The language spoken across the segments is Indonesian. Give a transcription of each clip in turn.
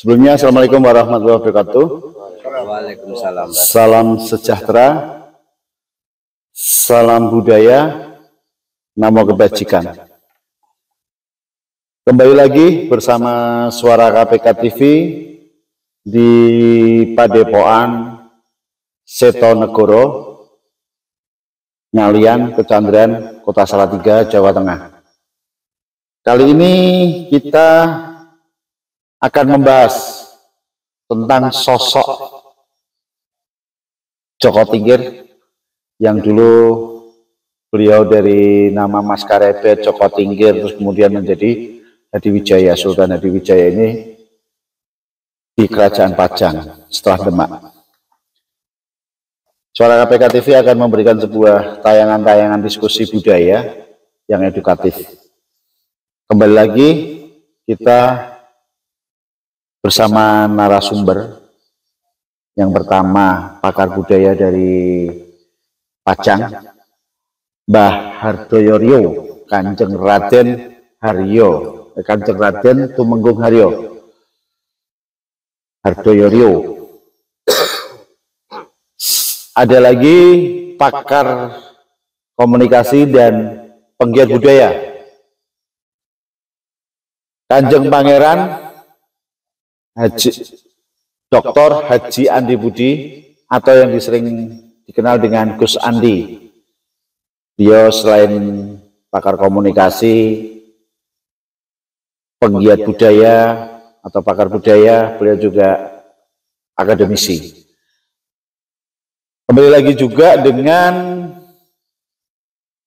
Sebelumnya, Assalamualaikum warahmatullahi wabarakatuh. Waalaikumsalam. Salam sejahtera, salam budaya, namo kebajikan. Kembali lagi bersama Suara KPK TV di Padepokan Setonegoro, Nyalian, Kecamatan Kota Salatiga, Jawa Tengah. Kali ini kita akan membahas tentang sosok Joko Tingkir yang dulu beliau dari nama Mas Karebet Joko Tingkir terus kemudian menjadi Hadiwijaya, Sultan Hadiwijaya ini di Kerajaan Pajang setelah Demak. Suara KPK TV akan memberikan sebuah tayangan-tayangan diskusi budaya yang edukatif. Kembali lagi kita bersama narasumber. Yang pertama, pakar budaya dari Pajang, Mbah Hardoyoryo, Kanjeng Raden Haryo, Kanjeng Raden Tumenggung Haryo, Hardoyoryo. Ada lagi pakar komunikasi dan penggiat budaya, Kanjeng Pangeran Dr. Haji Andi Budi atau yang sering dikenal dengan Gus Andi. Dia selain pakar komunikasi, penggiat budaya atau pakar budaya, beliau juga akademisi. Kembali lagi juga dengan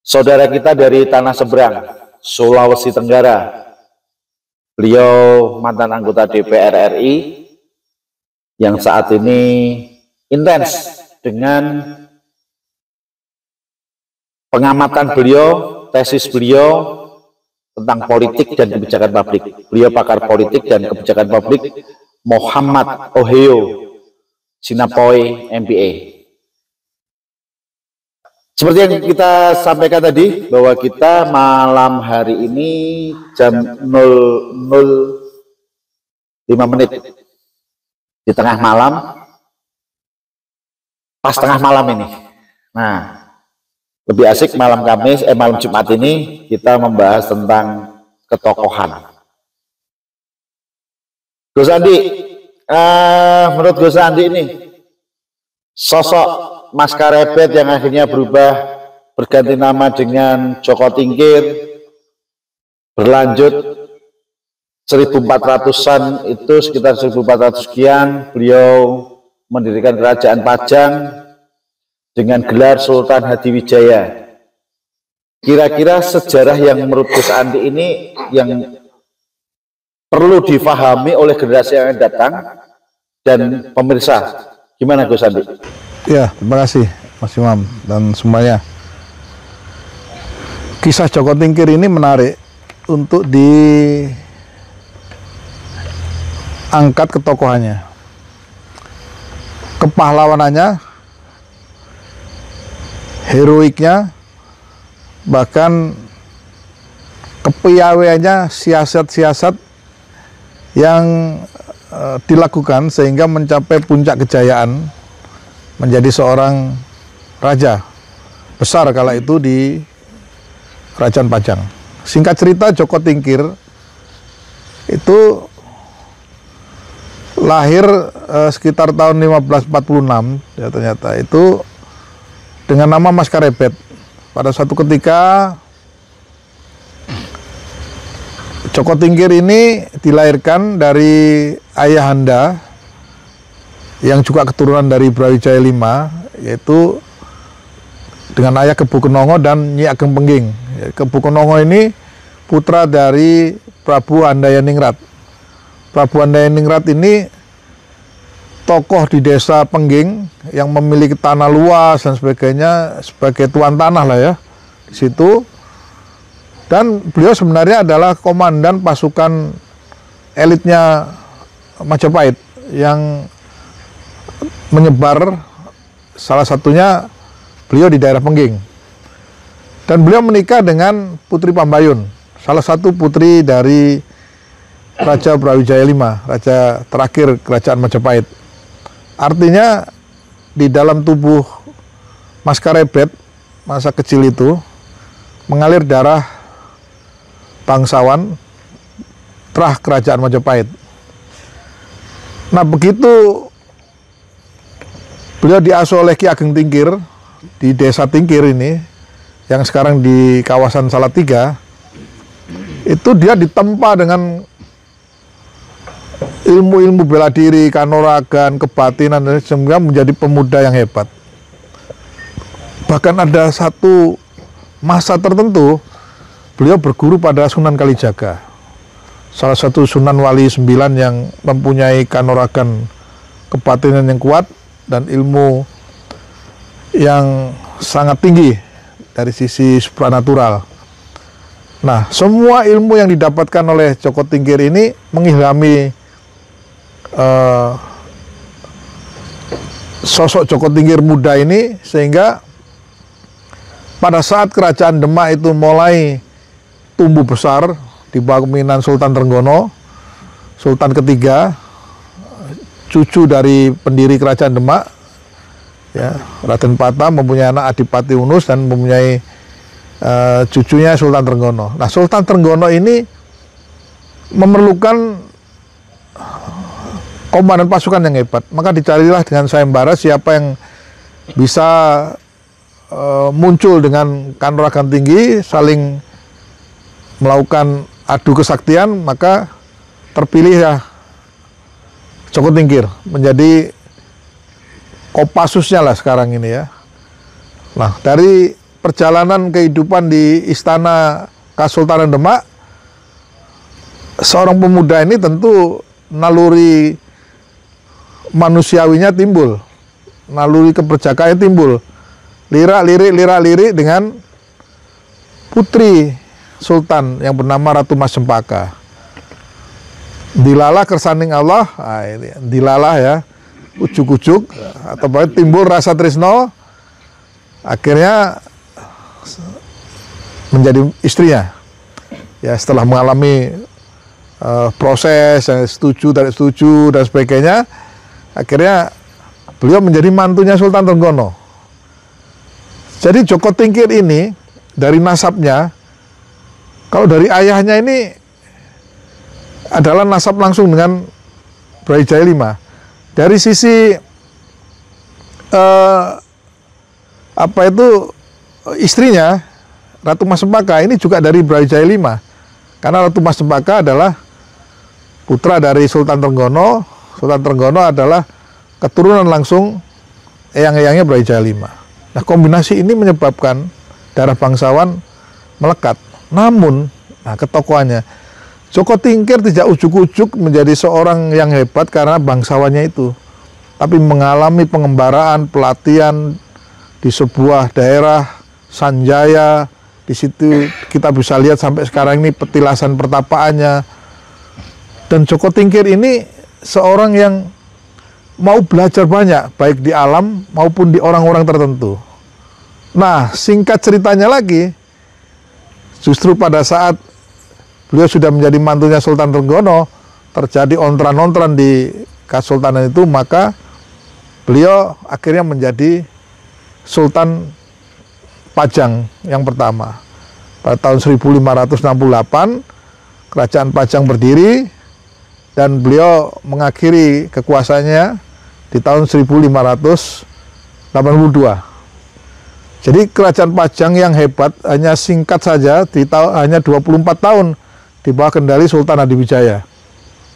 saudara kita dari Tanah Seberang, Sulawesi Tenggara. Beliau mantan anggota DPR RI yang saat ini intens dengan pengamatan beliau, tesis beliau tentang politik dan kebijakan publik. Beliau pakar politik dan kebijakan publik, Muhammad Ohio Sinapoi MPA. Seperti yang kita sampaikan tadi, bahwa kita malam hari ini jam 00.05 di tengah malam, pas tengah malam ini. Nah, lebih asik malam Kamis, malam Jumat ini kita membahas tentang ketokohan. Gus Andi, menurut Gus Andi ini, sosok Mas Karebet yang akhirnya berubah berganti nama dengan Joko Tingkir, berlanjut 1400-an itu sekitar 1400 sekian beliau mendirikan Kerajaan Pajang dengan gelar Sultan Hadiwijaya. Kira-kira sejarah yang menurut Gus Andi ini yang perlu difahami oleh generasi yang datang dan pemirsa, gimana Gus Andi? Ya, terima kasih Mas Imam dan semuanya. Kisah Joko Tingkir ini menarik untuk diangkat ketokohannya, kepahlawanannya, heroiknya, bahkan kepiawaiannya, siasat-siasat yang dilakukan sehingga mencapai puncak kejayaan menjadi seorang raja besar kala itu di Kerajaan Pajang. Singkat cerita, Joko Tingkir itu lahir sekitar tahun 1546 ya, ternyata itu dengan nama Mas Karebet. Pada suatu ketika Joko Tingkir ini dilahirkan dari ayahanda yang juga keturunan dari Brawijaya V, yaitu dengan ayah Kebu Kenongo dan Nyi Ageng Pengging. Kebu Kenongo ini putra dari Prabu Handayaningrat. Prabu Handayaningrat ini tokoh di desa Pengging yang memiliki tanah luas dan sebagainya, sebagai tuan tanah lah ya di situ. Dan beliau sebenarnya adalah komandan pasukan elitnya Majapahit yang menyebar, salah satunya beliau di daerah Pengging. Dan beliau menikah dengan Putri Pambayun, salah satu putri dari Raja Brawijaya V, raja terakhir kerajaan Majapahit. Artinya di dalam tubuh Mas Karebet masa kecil itu mengalir darah bangsawan terah kerajaan Majapahit. Nah, begitu beliau diasuh oleh Ki Ageng Tingkir di desa Tingkir ini, yang sekarang di kawasan Salatiga, itu dia ditempa dengan ilmu-ilmu bela diri, kanuragan, kebatinan, dan sehingga menjadi pemuda yang hebat. Bahkan ada satu masa tertentu, beliau berguru pada Sunan Kalijaga, salah satu Sunan Wali 9 yang mempunyai kanuragan kebatinan yang kuat dan ilmu yang sangat tinggi dari sisi supranatural. Nah, semua ilmu yang didapatkan oleh Joko Tingkir ini mengilhami sosok Joko Tingkir muda ini, sehingga pada saat kerajaan Demak itu mulai tumbuh besar di bawah kepemimpinan Sultan Trenggono, Sultan ketiga, cucu dari pendiri kerajaan Demak, ya, Raden Patah mempunyai anak Adipati Unus dan mempunyai cucunya Sultan Trenggono. Nah, Sultan Trenggono ini memerlukan komandan pasukan yang hebat, maka dicarilah dengan sayembara siapa yang bisa muncul dengan kanuragan tinggi, saling melakukan adu kesaktian, maka terpilih ya Joko Tingkir menjadi Kopassusnya lah sekarang ini ya. Nah, dari perjalanan kehidupan di Istana Kesultanan Demak, seorang pemuda ini tentu naluri manusiawinya timbul, naluri keperjakaannya timbul, lirik dengan putri Sultan yang bernama Ratu Mas Cempaka. Dilalah kersaning Allah, nah ini, dilalah ya, ujuk-ujuk atau timbul rasa tresno, akhirnya menjadi istrinya. Ya, setelah mengalami proses yang setuju dan sebagainya, akhirnya beliau menjadi mantunya Sultan Trenggono. Jadi Joko Tingkir ini dari nasabnya, kalau dari ayahnya ini adalah nasab langsung dengan Brawijaya V. Dari sisi istrinya Ratu Mas Cempaka ini juga dari Brawijaya V, karena Ratu Mas Cempaka adalah putra dari Sultan Trenggono. Sultan Trenggono adalah keturunan langsung eyang-eyangnya Brawijaya V. Nah, kombinasi ini menyebabkan darah bangsawan melekat. Namun, nah, ketokohannya, Joko Tingkir tidak ujuk-ujuk menjadi seorang yang hebat karena bangsawannya itu, tapi mengalami pengembaraan, pelatihan di sebuah daerah Sanjaya. Di situ kita bisa lihat sampai sekarang ini petilasan pertapaannya. Dan Joko Tingkir ini seorang yang mau belajar banyak, baik di alam maupun di orang-orang tertentu. Nah, singkat ceritanya lagi, justru pada saat beliau sudah menjadi mantunya Sultan Trenggono, terjadi ontran-ontran di Kesultanan itu, maka beliau akhirnya menjadi Sultan Pajang yang pertama. Pada tahun 1568, Kerajaan Pajang berdiri, dan beliau mengakhiri kekuasaannya di tahun 1582. Jadi Kerajaan Pajang yang hebat hanya singkat saja, hanya 24 tahun di bawah kendali Sultan Hadiwijaya.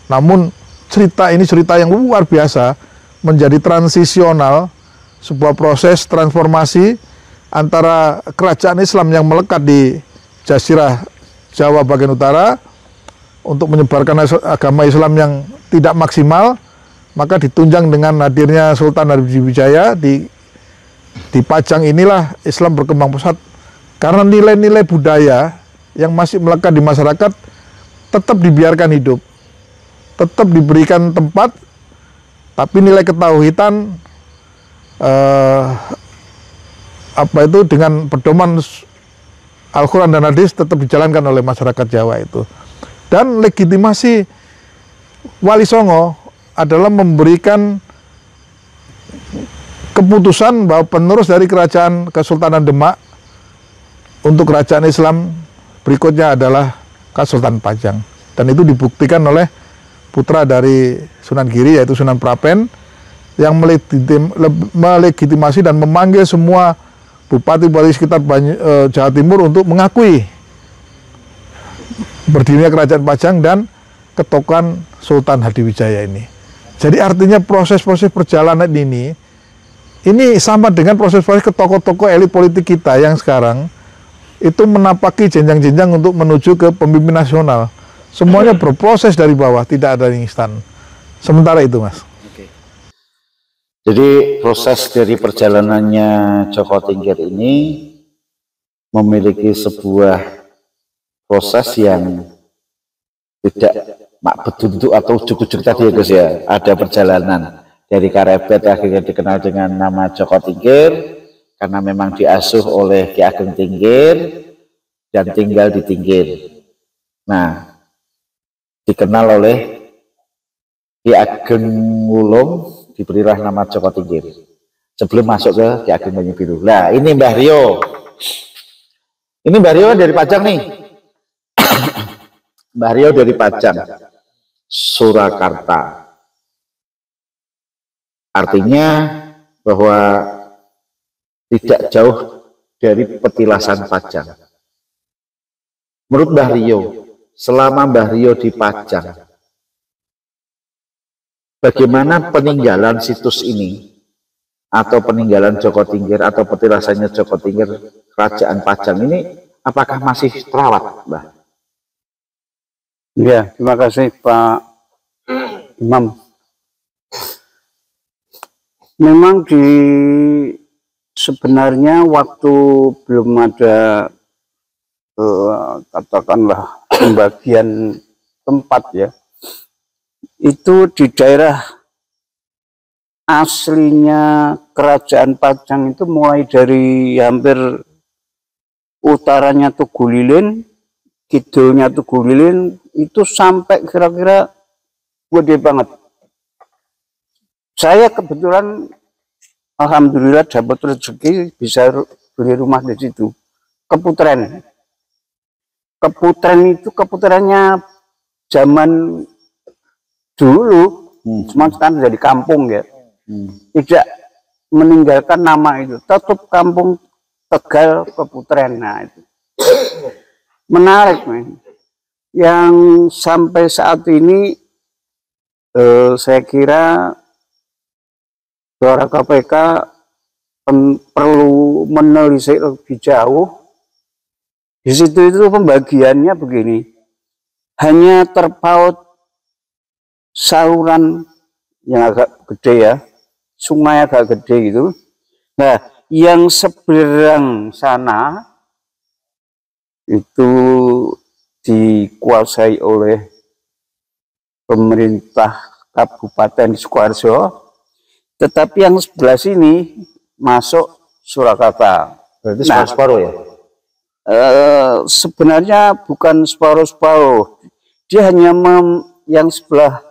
Namun cerita ini cerita yang luar biasa, menjadi transisional, sebuah proses transformasi antara kerajaan Islam yang melekat di Jazirah Jawa bagian utara untuk menyebarkan agama Islam yang tidak maksimal, maka ditunjang dengan hadirnya Sultan Hadiwijaya di Pajang. Inilah Islam berkembang pesat karena nilai-nilai budaya yang masih melekat di masyarakat tetap dibiarkan hidup, tetap diberikan tempat, tapi nilai ketauhidan dengan pedoman Al-Quran dan Hadis tetap dijalankan oleh masyarakat Jawa itu. Dan legitimasi Wali Songo adalah memberikan keputusan bahwa penerus dari kerajaan Kesultanan Demak untuk kerajaan Islam berikutnya adalah Kesultanan Pajang, dan itu dibuktikan oleh putra dari Sunan Giri yaitu Sunan Prapen yang melegitimasi dan memanggil semua bupati-bupati sekitar Jawa Timur untuk mengakui berdirinya kerajaan Pajang dan ketokohan Sultan Hadiwijaya ini. Jadi artinya proses-proses perjalanan ini sama dengan proses-proses ke tokoh-tokoh elit politik kita yang sekarang itu menapaki jenjang-jenjang untuk menuju ke pemimpin nasional. Semuanya berproses dari bawah, tidak ada yang instan. Sementara itu, Mas. Jadi proses dari perjalanannya Joko Tingkir ini memiliki sebuah proses yang tidak betul atau ujuk-ujuk tadi ya guys ya. Ada perjalanan dari Karebet akhirnya dikenal dengan nama Joko Tingkir karena memang diasuh oleh Ki Ageng Tingkir dan tinggal di Tingkir. Nah, dikenal oleh Ki Ageng Wulung, diberilah nama Joko Tingkir sebelum masuk ke Ki Ageng Banyu Biru. Nah, ini Mbah Rio. Ini Mbah Rio dari Pajang nih. Mbah Rio dari Pajang, Surakarta. Artinya bahwa tidak jauh dari petilasan Pajang. Menurut Mbah Rio, selama Mbah Rio di Pajang, bagaimana peninggalan situs ini atau peninggalan Joko Tingkir atau petilasannya Joko Tingkir kerajaan Pajang ini apakah masih terawat, Mbah? Ya, terima kasih Pak Imam. Memang sebenarnya waktu belum ada katakanlah pembagian tempat ya, itu di daerah aslinya kerajaan Pajang itu mulai dari hampir utaranya Tugu Lilin, kidulnya Tugu Lilin itu sampai kira-kira gede banget. Saya kebetulan alhamdulillah dapat rezeki bisa beli rumah di situ. Keputren. Keputren itu keputrennya zaman dulu, cuma sekarang jadi kampung ya. Tidak meninggalkan nama itu, tetap kampung Tegal Keputren. Nah itu menarik, men. Yang sampai saat ini saya kira Suara KPK perlu menelisik lebih jauh. Di situ itu pembagiannya begini, hanya terpaut saluran yang agak gede ya, sungai agak gede gitu. Nah, yang seberang sana itu dikuasai oleh pemerintah Kabupaten Sukoharjo, tetapi yang sebelah sini masuk Surakarta. Berarti separuh-separuh ya? Sebenarnya bukan separuh-separuh. Dia hanya yang sebelah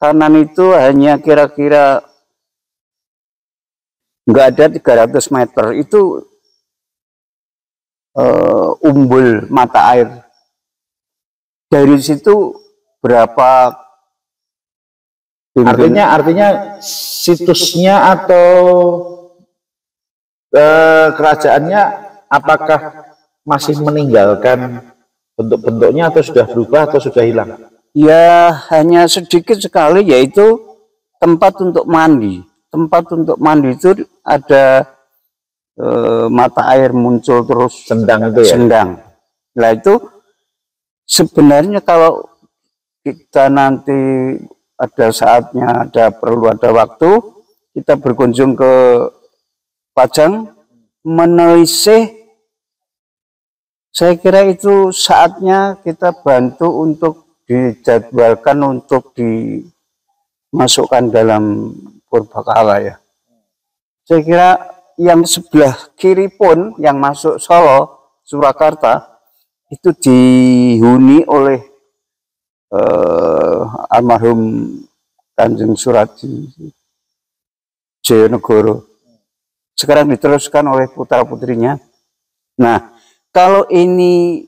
kanan itu hanya kira-kira nggak ada 300 meter. Itu umbul mata air. Dari situ berapa? Artinya situsnya atau kerajaannya apakah masih meninggalkan bentuk-bentuknya atau sudah berubah atau sudah hilang? Ya hanya sedikit sekali, yaitu tempat untuk mandi. Tempat untuk mandi itu ada mata air muncul terus. Sendang itu ya? Sendang. Nah itu sebenarnya kalau kita nanti ada saatnya, perlu ada waktu, kita berkunjung ke Pajang, menelisih, saya kira itu saatnya kita bantu untuk dijadwalkan untuk dimasukkan dalam purbakala ya. Saya kira yang sebelah kiri pun, yang masuk Solo, Surakarta, itu dihuni oleh almarhum Kanjeng Suradi Jayanegara. Sekarang diteruskan oleh putra-putrinya. Nah, kalau ini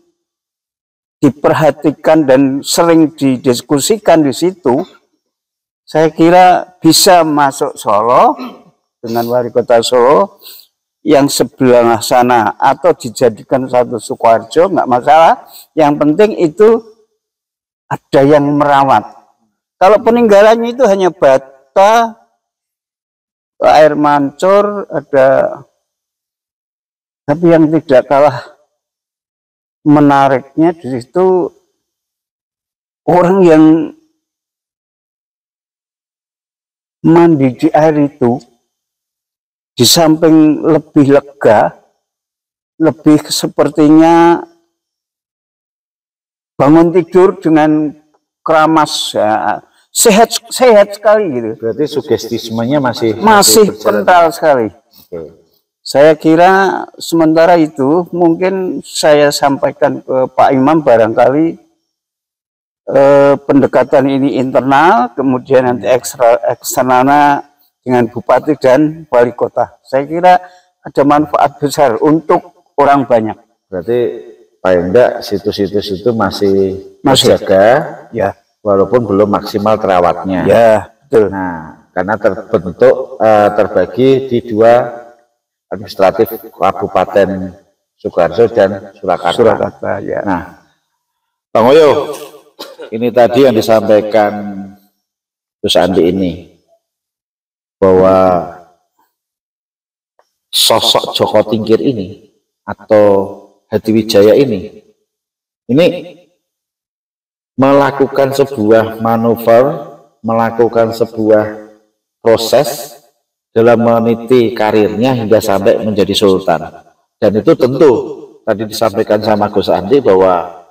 diperhatikan dan sering didiskusikan di situ, saya kira bisa masuk Solo dengan wali kota Solo yang sebelah sana, atau dijadikan satu Sukoharjo, nggak masalah. Yang penting itu ada yang merawat. Kalau peninggalannya itu hanya bata, air mancur, ada. Tapi yang tidak kalah menariknya di situ orang yang mandi di air itu, di samping lebih lega, lebih sepertinya bangun tidur dengan keramas, ya, sehat sekali gitu. Berarti sugestismenya masih kental sekali. Oke. Saya kira sementara itu mungkin saya sampaikan ke Pak Imam, barangkali pendekatan ini internal, kemudian nanti eksternalnya dengan bupati dan wali kota. Saya kira ada manfaat besar untuk orang banyak. Berarti paling enggak situs-situs itu masih terjaga, ya, walaupun belum maksimal terawatnya. Ya, betul. Nah, karena terbagi di 2 administratif, Kabupaten Sukoharjo dan Surakarta. Ya. Nah, Bang Oyo, ini tadi yang disampaikan Gus Andi ini, bahwa sosok Joko Tingkir ini atau Hadiwijaya ini melakukan sebuah manuver, melakukan sebuah proses dalam meniti karirnya hingga sampai menjadi sultan. Dan itu tentu tadi disampaikan sama Gus Andi bahwa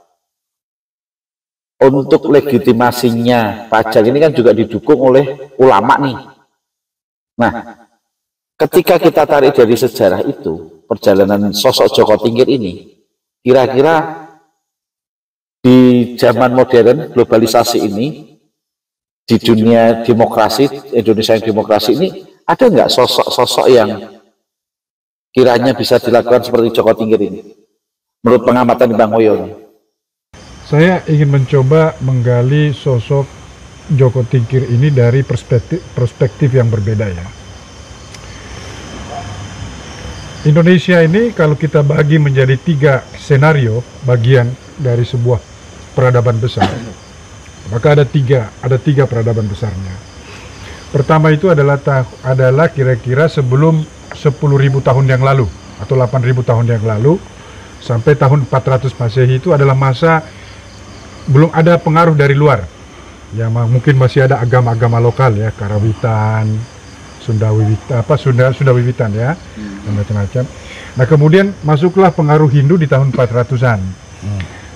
untuk legitimasinya pajak ini kan juga didukung oleh ulama nih. Nah, ketika kita tarik dari sejarah itu, perjalanan sosok Joko Tingkir ini, kira-kira di zaman modern globalisasi ini, di dunia demokrasi, Indonesia yang demokrasi ini, ada nggak sosok-sosok yang kiranya bisa dilakukan seperti Joko Tingkir ini? Menurut pengamatan Bang Oyo. Saya ingin mencoba menggali sosok Joko Tingkir ini dari perspektif yang berbeda ya. Indonesia ini kalau kita bagi menjadi 3 senario bagian dari sebuah peradaban besar, maka ada tiga peradaban besarnya. Pertama itu adalah kira-kira sebelum 10.000 tahun yang lalu atau 8.000 tahun yang lalu sampai tahun 400 Masehi, itu adalah masa belum ada pengaruh dari luar. Ya, mungkin masih ada agama-agama lokal ya, Karawitan, Sunda Wiwitan ya, dan macam-macam. Nah, kemudian masuklah pengaruh Hindu di tahun 400-an.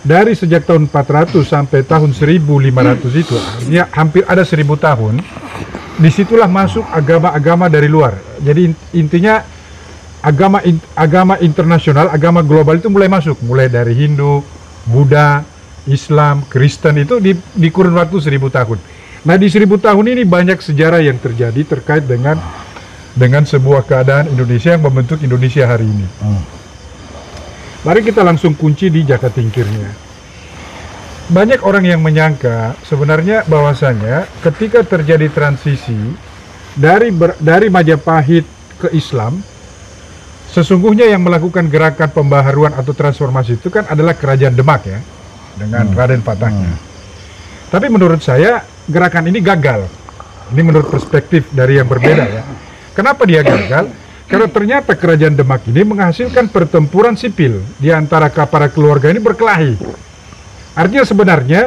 Dari sejak tahun 400 sampai tahun 1500 itu, artinya hampir ada 1000 tahun, disitulah masuk agama-agama dari luar. Jadi intinya agama internasional, agama global itu mulai masuk, mulai dari Hindu, Buddha, Islam, Kristen, itu di kurun waktu 1000 tahun. Nah, di 1000 tahun ini banyak sejarah yang terjadi terkait dengan sebuah keadaan Indonesia yang membentuk Indonesia hari ini. Mari kita langsung kunci di Jaka Tingkirnya. Banyak orang yang menyangka sebenarnya bahwasanya ketika terjadi transisi dari Majapahit ke Islam, sesungguhnya yang melakukan gerakan pembaharuan atau transformasi itu kan adalah Kerajaan Demak ya, dengan Raden Fatahnya. Tapi menurut saya gerakan ini gagal. Ini menurut perspektif dari yang berbeda ya. Kenapa dia gagal? Karena ternyata Kerajaan Demak ini menghasilkan pertempuran sipil di antara para keluarga ini berkelahi. Artinya sebenarnya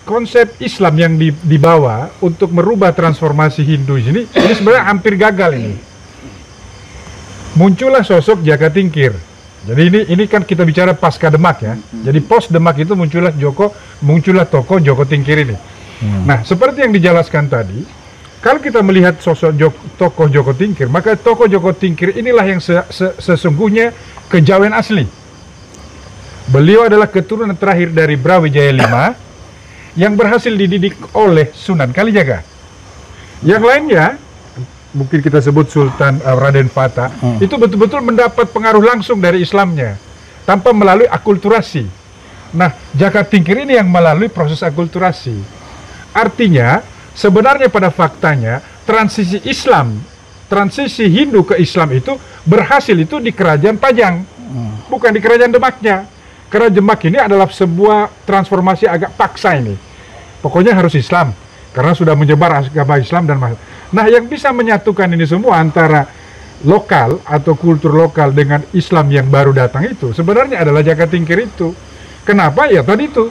konsep Islam yang dibawa untuk merubah transformasi Hindu ini sebenarnya hampir gagal ini. Muncullah sosok Jaka Tingkir. Jadi ini kan kita bicara pasca Demak ya. Jadi post Demak itu muncullah tokoh Joko Tingkir ini. Nah, seperti yang dijelaskan tadi, kalau kita melihat sosok tokoh Joko Tingkir, maka tokoh Joko Tingkir inilah yang sesungguhnya kejawen asli. Beliau adalah keturunan terakhir dari Brawijaya V yang berhasil dididik oleh Sunan Kalijaga. Yang lainnya, mungkin kita sebut Sultan Raden Fata, itu betul-betul mendapat pengaruh langsung dari Islamnya, tanpa melalui akulturasi. Nah, Jaka Tingkir ini yang melalui proses akulturasi. Artinya, sebenarnya pada faktanya, transisi Islam, transisi Hindu ke Islam itu berhasil itu di Kerajaan Pajang, bukan di Kerajaan Demaknya. Karena Demak ini adalah sebuah transformasi agak paksa ini. Pokoknya harus Islam, karena sudah menyebar agama Islam dan nah, yang bisa menyatukan ini semua antara lokal atau kultur lokal dengan Islam yang baru datang itu sebenarnya adalah Jaka Tingkir itu. Kenapa? Ya tadi itu.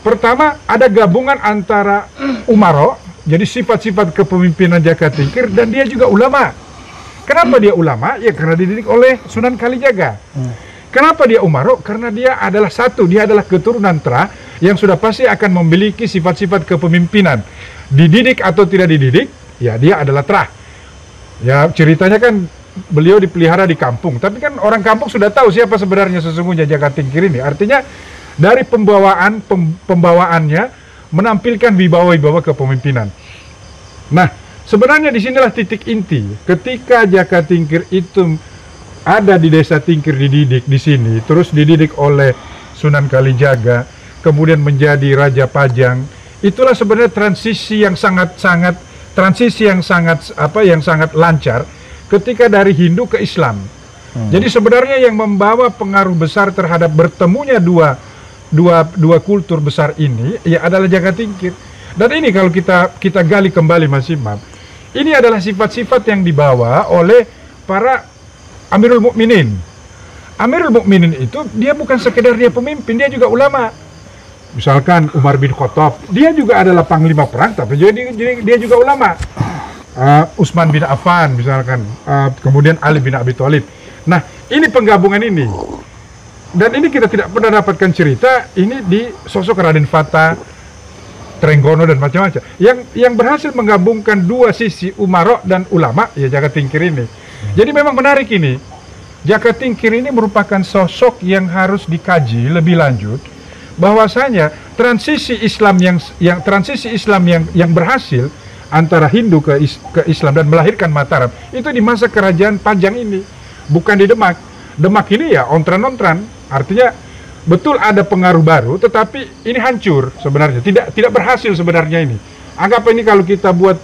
Pertama, ada gabungan antara umaro, jadi sifat-sifat kepemimpinan Jaka Tingkir, dan dia juga ulama. Kenapa dia ulama? Ya karena dididik oleh Sunan Kalijaga. Kenapa dia umaro? Karena dia adalah dia adalah keturunan Tra yang sudah pasti akan memiliki sifat-sifat kepemimpinan. Dididik atau tidak dididik, ya dia adalah Tra. Ya ceritanya kan beliau dipelihara di kampung, tapi kan orang kampung sudah tahu siapa sebenarnya sesungguhnya Jaka Tingkir ini. Artinya dari pembawaannya menampilkan wibawa-wibawa kepemimpinan. Nah, sebenarnya disinilah titik inti. Ketika Jaka Tingkir itu ada di desa Tingkir dididik di sini, terus dididik oleh Sunan Kalijaga, kemudian menjadi Raja Pajang. Itulah sebenarnya transisi yang sangat lancar ketika dari Hindu ke Islam. Jadi sebenarnya yang membawa pengaruh besar terhadap bertemunya dua kultur besar ini ya adalah Jaka Tingkir. Dan ini kalau kita gali kembali Mas Imam, ini adalah sifat-sifat yang dibawa oleh para Amirul Mukminin. Amirul Mukminin itu dia bukan sekedar dia pemimpin, dia juga ulama. Misalkan Umar bin Khattab, dia juga adalah panglima perang, tapi dia juga ulama. Utsman bin Affan misalkan, kemudian Ali bin Abi Thalib. Nah, ini penggabungan ini. Dan ini kita tidak pernah dapatkan cerita ini di sosok Raden Fata, Trenggono dan macam-macam. Yang berhasil menggabungkan dua sisi umaro dan ulama ya Jaka Tingkir ini. Jadi memang menarik ini. Jaka Tingkir ini merupakan sosok yang harus dikaji lebih lanjut, bahwasanya transisi Islam yang berhasil antara Hindu ke Islam dan melahirkan Mataram itu di masa Kerajaan Pajang ini, bukan di Demak. Demak ini ya ontran-ontran. Artinya betul ada pengaruh baru, tetapi ini hancur sebenarnya, tidak berhasil sebenarnya ini. Anggap ini kalau kita buat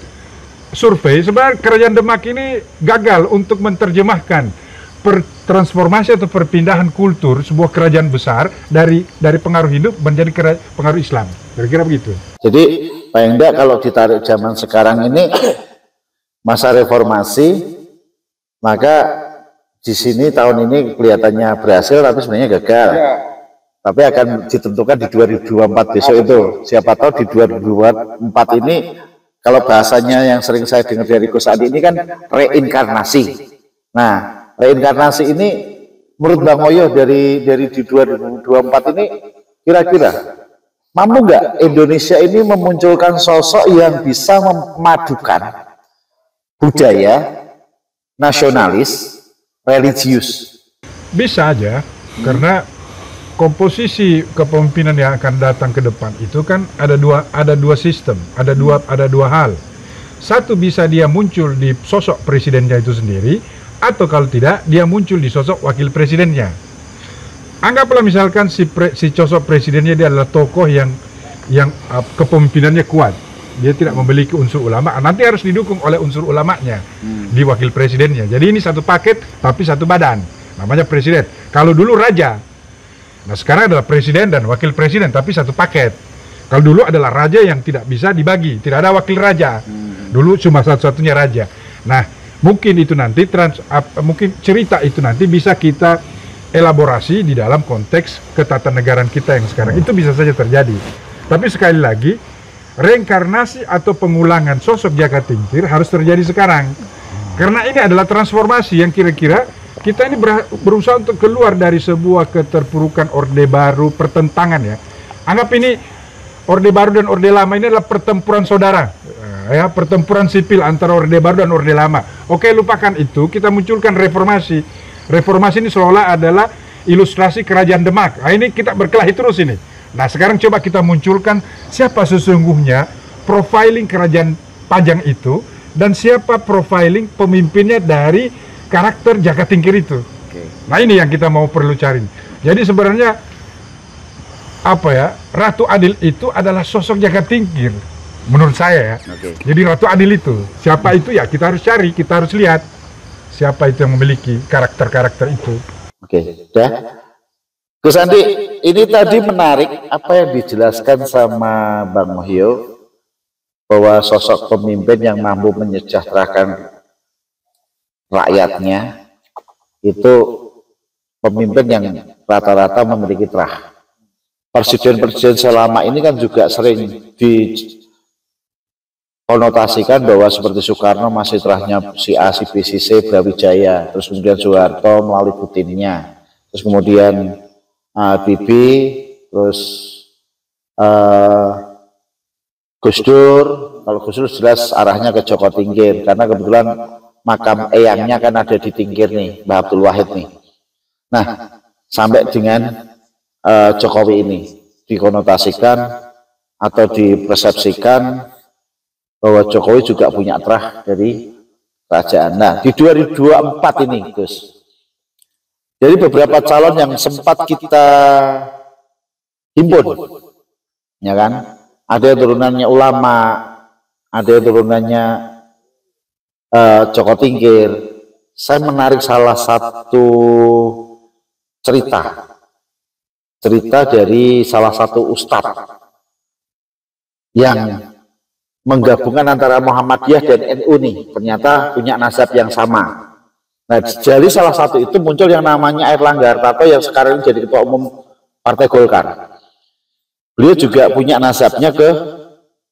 survei, sebenarnya Kerajaan Demak ini gagal untuk menerjemahkan transformasi atau perpindahan kultur sebuah kerajaan besar dari pengaruh Hindu menjadi pengaruh Islam. Kira-kira begitu. Jadi paling tidak kalau ditarik zaman sekarang ini masa reformasi, maka di sini tahun ini kelihatannya berhasil, tapi sebenarnya gagal. Tapi akan ditentukan di 2024 besok itu. Siapa tahu di 2024 ini, kalau bahasanya yang sering saya dengar dari Gus Adi ini kan reinkarnasi. Nah, reinkarnasi ini menurut Bang Oyo dari di 2024 ini kira-kira mampu nggak Indonesia ini memunculkan sosok yang bisa memadukan budaya, nasionalis, religius? Bisa aja, karena komposisi kepemimpinan yang akan datang ke depan itu kan ada dua sistem, ada dua hal. Satu, bisa dia muncul di sosok presidennya itu sendiri, atau kalau tidak dia muncul di sosok wakil presidennya. Anggaplah misalkan si sosok presidennya dia adalah tokoh yang kepemimpinannya kuat, dia tidak memiliki unsur ulama, nanti harus didukung oleh unsur ulamanya di wakil presidennya. Jadi ini satu paket tapi satu badan, namanya presiden. Kalau dulu raja, nah sekarang adalah presiden dan wakil presiden tapi satu paket. Kalau dulu adalah raja yang tidak bisa dibagi, tidak ada wakil raja, dulu cuma satu-satunya raja. Nah mungkin itu nanti mungkin cerita itu nanti bisa kita elaborasi di dalam konteks ketatanegaraan kita yang sekarang. Itu bisa saja terjadi. Tapi sekali lagi, reinkarnasi atau pengulangan sosok Jaka Tingkir harus terjadi sekarang. Karena ini adalah transformasi yang kira-kira kita ini berusaha untuk keluar dari sebuah keterpurukan Orde Baru, pertentangan ya. Anggap ini Orde Baru dan Orde Lama ini adalah pertempuran saudara. Ya, pertempuran sipil antara Orde Baru dan Orde Lama. Oke, lupakan itu, kita munculkan reformasi. Reformasi ini seolah adalah ilustrasi kerajaan Demak. Nah, ini kita berkelahi terus ini. Nah, sekarang coba kita munculkan siapa sesungguhnya profiling kerajaan Pajang itu, dan siapa profiling pemimpinnya dari karakter Jaka Tingkir itu. Nah, ini yang kita mau perlu cari. Jadi sebenarnya apa ya, Ratu Adil itu adalah sosok Jaka Tingkir menurut saya ya. Jadi Ratu Adil itu siapa itu ya, kita harus cari, kita harus lihat siapa itu yang memiliki karakter-karakter itu. Sudah. Gus Andi, ini tadi menarik apa yang dijelaskan sama Bang Muhyo, bahwa sosok pemimpin yang mampu menyejahterakan rakyatnya itu pemimpin yang rata-rata memiliki terah. Presiden-presiden selama ini kan juga sering dikonotasikan bahwa seperti Soekarno masih terahnya si A, si B, si C, Brawijaya, terus kemudian Soeharto melalui Putinnya, terus kemudian Habibie, terus Gus Dur. Kalau Gus Dur jelas arahnya ke Joko Tingkir, karena kebetulan makam eyangnya kan ada di Tingkir nih, Mbah Abdul Wahid nih. Nah, sampai dengan Jokowi ini dikonotasikan atau dipersepsikan bahwa Jokowi juga punya terah dari kerajaan. Nah, di 2024 ini, Gus, jadi beberapa calon yang sempat kita himpun, ya kan? Ada yang turunannya ulama, ada yang turunannya Joko Tingkir. Saya menarik salah satu cerita dari salah satu ustadz yang menggabungkan antara Muhammadiyah dan NU nih, ternyata punya nasab yang sama. Nah, dari salah satu itu muncul yang namanya Airlangga Hartarto yang sekarang ini jadi ketua umum Partai Golkar. Beliau juga punya nasabnya ke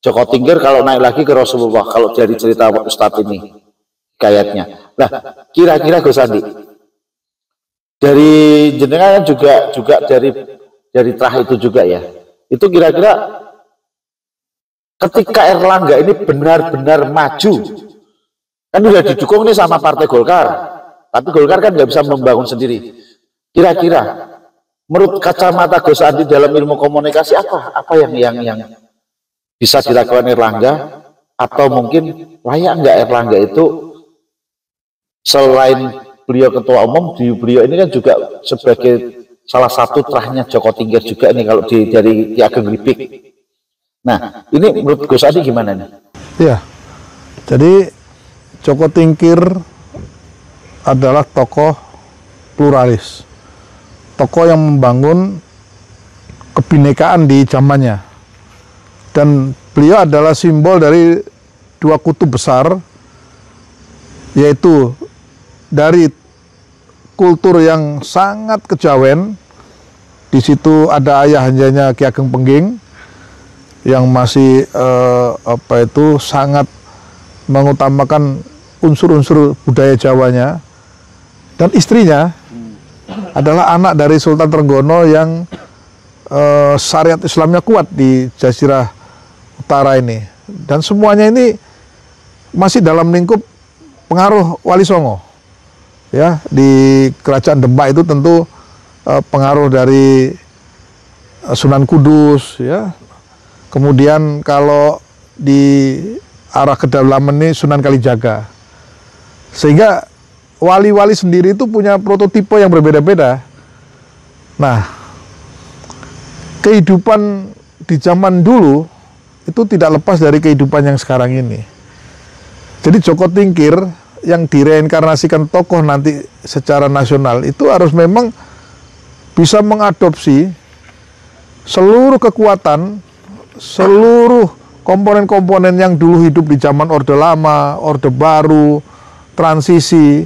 Joko Tingkir, kalau naik lagi ke Rasulullah, kalau dari cerita Ustadz ini kayaknya. Nah, kira-kira Gus Andi, dari jenengan juga dari terah itu juga ya, itu kira-kira ketika Airlangga ini benar-benar maju, kan sudah didukung nih sama Partai Golkar, tapi Golkar kan nggak bisa membangun sendiri. Kira-kira menurut kacamata Gus Andi dalam ilmu komunikasi apa yang bisa dilakukan Airlangga, atau mungkin layak nggak Airlangga itu selain beliau ketua umum, beliau ini kan juga sebagai salah satu terahnya Joko Tingkir juga ini kalau dari Ki Ageng Gripik. Nah, ini menurut Gus Andi gimana nih? Iya, jadi Joko Tingkir adalah tokoh pluralis, tokoh yang membangun kebinekaan di zamannya, dan beliau adalah simbol dari dua kutub besar, yaitu dari kultur yang sangat kejawen. Di situ ada ayahandanya Ki Ageng Pengging yang masih sangat mengutamakan unsur-unsur budaya Jawanya, dan istrinya adalah anak dari Sultan Trenggono yang syariat Islamnya kuat di Jazirah Utara ini, dan semuanya ini masih dalam lingkup pengaruh Wali Songo ya. Di Kerajaan Demak itu tentu pengaruh dari Sunan Kudus ya. Kemudian kalau di arah kedalaman ini Sunan Kalijaga, sehingga wali-wali sendiri itu punya prototipe yang berbeda-beda. Nah, kehidupan di zaman dulu itu tidak lepas dari kehidupan yang sekarang ini. Jadi Joko Tingkir yang direinkarnasikan tokoh nanti secara nasional itu harus memang bisa mengadopsi seluruh kekuatan, seluruh komponen-komponen yang dulu hidup di zaman Orde Lama, Orde Baru, transisi.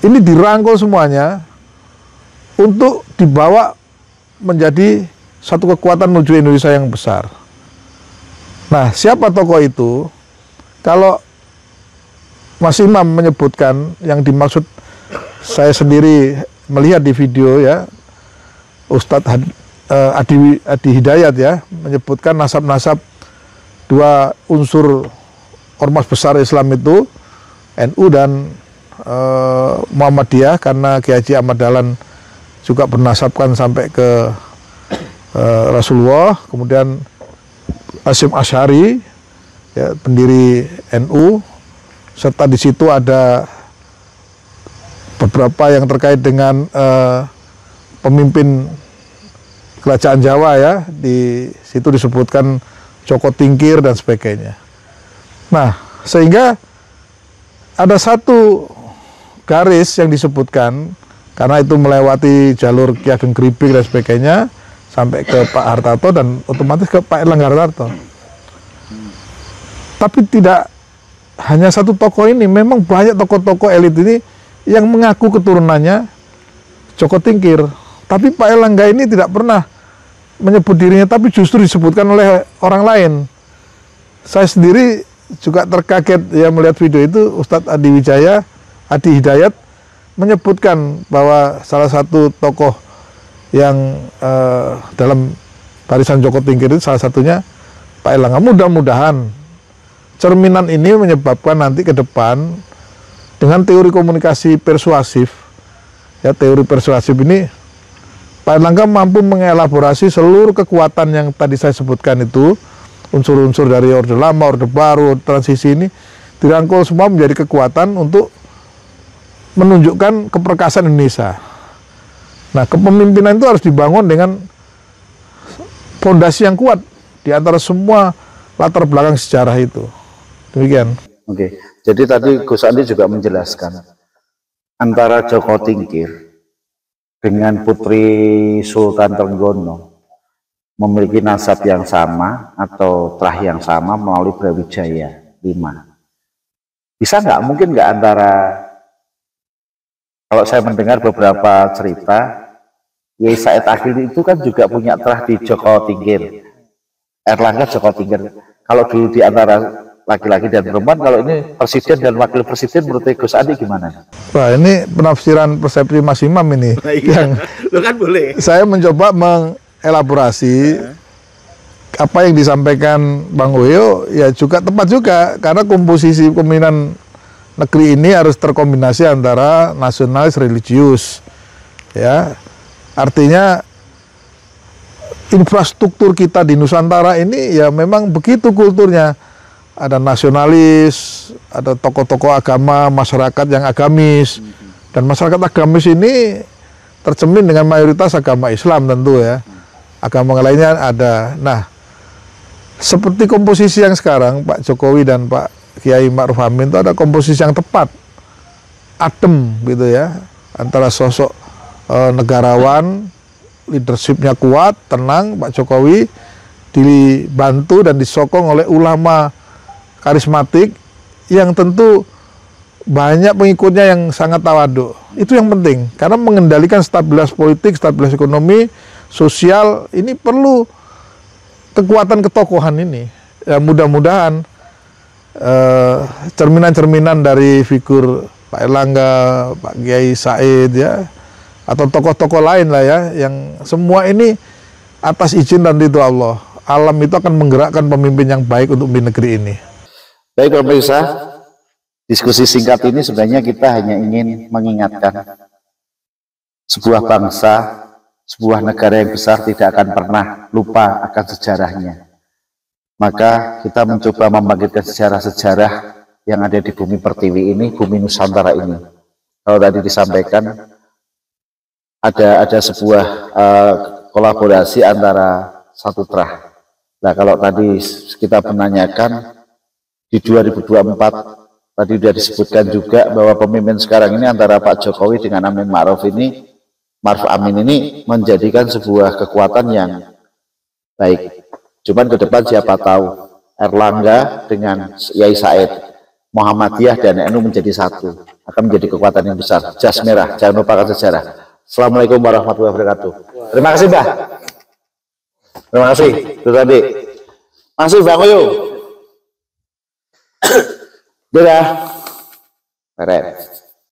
Ini dirangkul semuanya untuk dibawa menjadi satu kekuatan menuju Indonesia yang besar. Nah, siapa tokoh itu? Kalau Mas Imam menyebutkan, yang dimaksud saya sendiri melihat di video ya, Ustadz Adi Hidayat ya, menyebutkan nasab-nasab dua unsur ormas besar Islam itu, NU dan Muhammadiyah, karena Kiai Haji Ahmad Dahlan juga bernasabkan sampai ke Rasulullah. Kemudian Hasyim Asy'ari, ya, pendiri NU, serta di situ ada beberapa yang terkait dengan pemimpin kerajaan Jawa, ya, di situ disebutkan Joko Tingkir dan sebagainya. Nah, sehingga ada satu garis yang disebutkan, karena itu melewati jalur Ki Ageng Gribik dan sebagainya sampai ke Pak Hartarto dan otomatis ke Pak Erlangga Hartarto. Tapi tidak hanya satu tokoh ini, memang banyak tokoh-tokoh elit ini yang mengaku keturunannya Joko Tingkir. Tapi Pak Erlangga ini tidak pernah menyebut dirinya, tapi justru disebutkan oleh orang lain. Saya sendiri juga terkaget ya melihat video itu. Ustadz Adi Hidayat menyebutkan bahwa salah satu tokoh yang dalam barisan Joko Tingkir itu salah satunya Pak Erlangga. Mudah-mudahan cerminan ini menyebabkan nanti ke depan dengan teori komunikasi persuasif, ya, teori persuasif ini Pak Erlangga mampu mengelaborasi seluruh kekuatan yang tadi saya sebutkan itu, unsur-unsur dari Orde Lama, Orde Baru, transisi ini dirangkul semua menjadi kekuatan untuk menunjukkan keperkasaan Indonesia. Nah, kepemimpinan itu harus dibangun dengan fondasi yang kuat di antara semua latar belakang sejarah itu. Demikian. Oke, jadi tadi Gus Andi juga menjelaskan antara Joko Tingkir dengan Putri Sultan Trenggono memiliki nasab yang sama atau terah yang sama melalui Brawijaya 5. Bisa nggak, mungkin nggak antara, kalau saya mendengar beberapa cerita, Yai Said Akhil itu kan juga punya terah di Joko Tingkir, Erlangga Joko Tingkir. Kalau dulu di antara laki-laki dan perempuan, kalau ini presiden dan wakil presiden, menurut Gus Andi gimana? Wah, ini penafsiran persepsi Mas Imam ini. Yang Lo kan boleh. Saya mencoba mengelaborasi apa yang disampaikan Bang Oyo, ya juga tepat juga, karena komposisi pemimpinan negeri ini harus terkombinasi antara nasionalis religius, ya. Artinya infrastruktur kita di Nusantara ini ya memang begitu kulturnya. Ada nasionalis, ada tokoh-tokoh agama, masyarakat yang agamis, dan masyarakat agamis ini tercermin dengan mayoritas agama Islam tentu, ya. Agama lainnya ada. Nah, seperti komposisi yang sekarang Pak Jokowi dan Pak Kiai Ma'ruf Amin itu ada komposisi yang tepat, adem gitu, ya, antara sosok negarawan, leadershipnya kuat, tenang, Pak Jokowi dibantu dan disokong oleh ulama karismatik yang tentu banyak pengikutnya yang sangat tawaduk. Itu yang penting, karena mengendalikan stabilitas politik, stabilitas ekonomi, sosial, ini perlu kekuatan ketokohan ini. Ya, mudah-mudahan cerminan-cerminan dari figur Pak Erlangga, Pak Kiai Said, ya, atau tokoh-tokoh lain lah, ya, yang semua ini atas izin dan ridho Allah. Alam itu akan menggerakkan pemimpin yang baik untuk memimpin negeri ini. Baik pemirsa, diskusi singkat ini sebenarnya kita hanya ingin mengingatkan sebuah bangsa, sebuah negara yang besar tidak akan pernah lupa akan sejarahnya. Maka kita mencoba membangkitkan sejarah-sejarah yang ada di bumi pertiwi ini, bumi Nusantara ini. Kalau tadi disampaikan ada sebuah kolaborasi antara satu terah. Nah, kalau tadi kita menanyakan di 2024 tadi sudah disebutkan juga bahwa pemimpin sekarang ini antara Pak Jokowi dengan Amin Ma'ruf Amin ini menjadikan sebuah kekuatan yang baik. Cuman ke depan siapa tahu Erlangga dengan Yai Said, Muhammadiyah dan NU menjadi satu, akan menjadi kekuatan yang besar. Jas merah, jangan lupakan sejarah. Assalamualaikum warahmatullahi wabarakatuh. Terima kasih, Mbak. Terima kasih, Terus tadi. Masih Bang Oyo. Dadah. Beres.